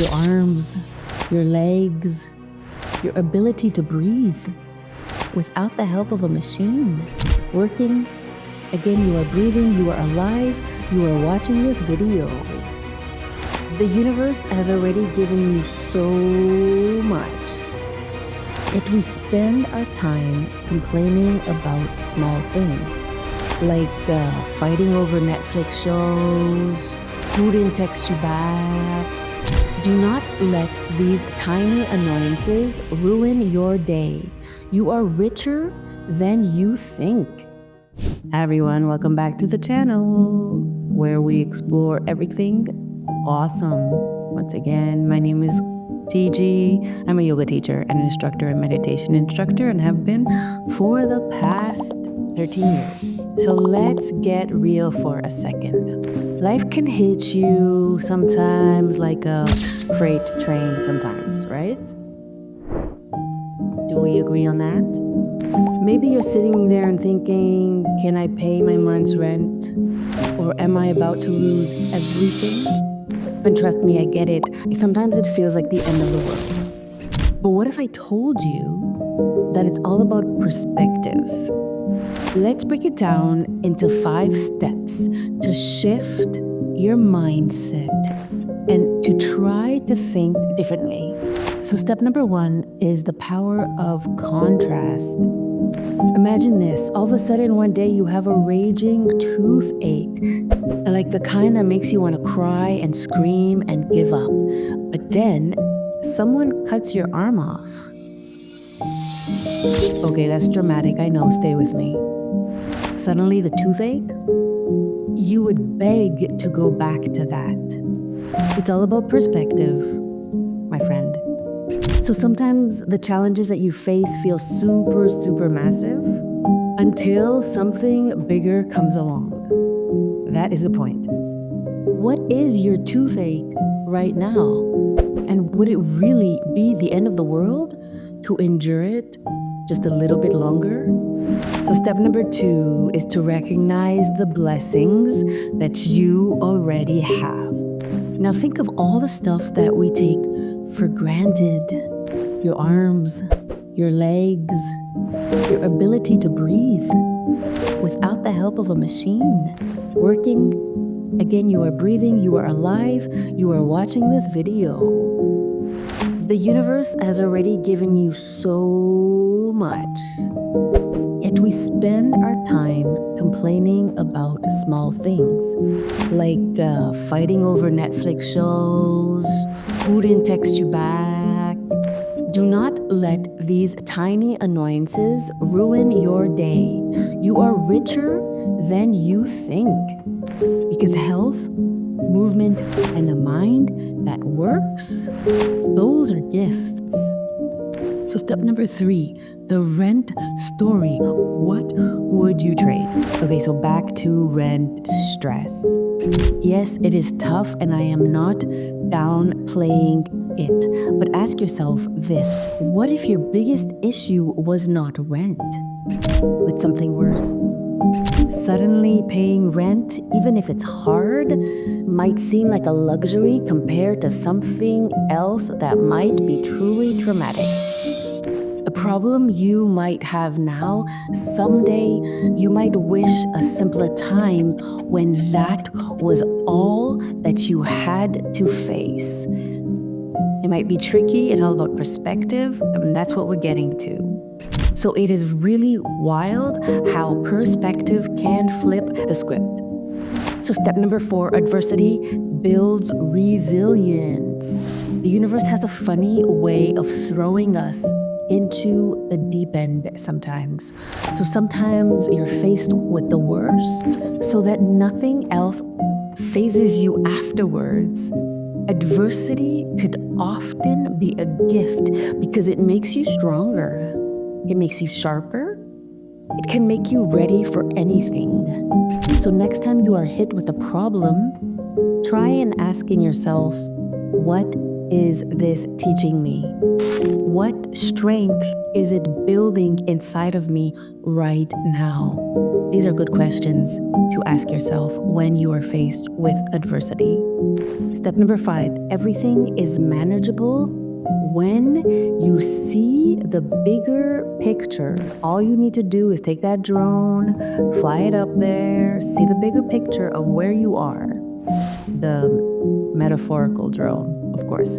your arms, your legs, your ability to breathe without the help of a machine. Working, again, you are breathing, you are alive, you are watching this video. The universe has already given you so much. Yet we spend our time complaining about small things, like fighting over Netflix shows, who didn't text you back. Do not let these tiny annoyances ruin your day. You are richer than you think. Hi everyone, welcome back to the channel where we explore everything awesome. Once again, my name is TG. I'm a yoga teacher and an instructor and meditation instructor and have been for the past 13 years. So let's get real for a second. Life can hit you sometimes like a freight train sometimes, right? Do we agree on that? Maybe you're sitting there and thinking, can I pay my month's rent? Or am I about to lose everything? And trust me, I get it. Sometimes it feels like the end of the world. But what if I told you that it's all about perspective? Let's break it down into 5 steps to shift your mindset and to try to think differently. So step number 1 is the power of contrast. Imagine this, all of a sudden one day you have a raging toothache, like the kind that makes you want to cry and scream and give up. But then someone cuts your arm off. Okay, that's dramatic, I know, stay with me. Suddenly the toothache, you would beg to go back to that. It's all about perspective, my friend. So sometimes the challenges that you face feel super massive until something bigger comes along. That is the point. What is your toothache right now? And would it really be the end of the world to endure it just a little bit longer? So step number 2 is to recognize the blessings that you already have. Now think of all the stuff that we take for granted. Your arms, your legs, your ability to breathe without the help of a machine. Working, again, you are breathing, you are alive, you are watching this video. The universe has already given you so much. Yet we spend our time complaining about small things, like fighting over Netflix shows, who didn't text you back. Do not let these tiny annoyances ruin your day. You are richer than you think. Because health, movement, and a mind that works, those are gifts. So step number 3, the rent story. What would you trade? Okay, so back to rent stress. Yes, it is tough and I am not downplaying it. But ask yourself this, what if your biggest issue was not rent, but something worse? Suddenly paying rent, even if it's hard, might seem like a luxury compared to something else that might be truly traumatic. A problem you might have now, someday you might wish a simpler time when that was all that you had to face. It might be tricky, it's all about perspective, and that's what we're getting to. So it is really wild how perspective can flip the script. So step number 4, adversity builds resilience. The universe has a funny way of throwing us into the deep end sometimes. So sometimes you're faced with the worst so that nothing else phases you afterwards. Adversity could often be a gift because it makes you stronger. It makes you sharper. It can make you ready for anything. So next time you are hit with a problem, try and asking yourself, what is this teaching me? What strength is it building inside of me right now? These are good questions to ask yourself when you are faced with adversity. Step number 5, everything is manageable when you see the bigger picture. All you need to do is take that drone, fly it up there, see the bigger picture of where you are. The metaphorical drone, of course.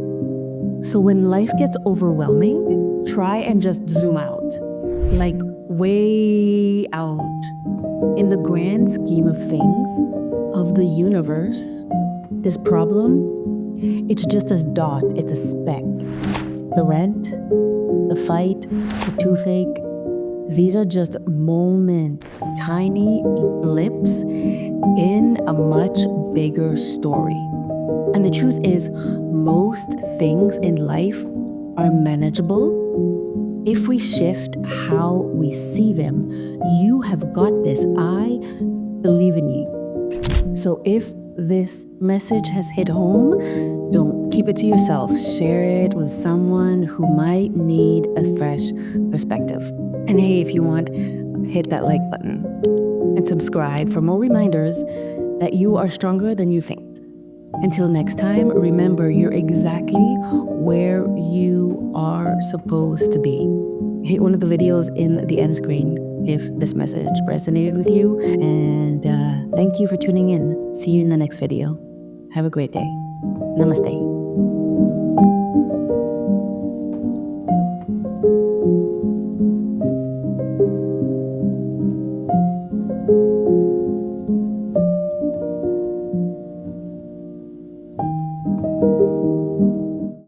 So when life gets overwhelming, try and just zoom out, like way out. In the grand scheme of things, of the universe, this problem, it's just a dot, it's a speck. The rent, the fight, the toothache, these are just moments, tiny blips in a much bigger story. And the truth is, most things in life are manageable if we shift how we see them. You have got this. I believe in you. So if this message has hit home, don't keep it to yourself. Share it with someone who might need a fresh perspective. And hey, if you want, hit that like button and subscribe for more reminders that you are stronger than you think. Until next time, remember you're exactly where you are supposed to be. Hit one of the videos in the end screen if this message resonated with you. And thank you for tuning in. See you in the next video. Have a great day. Namaste.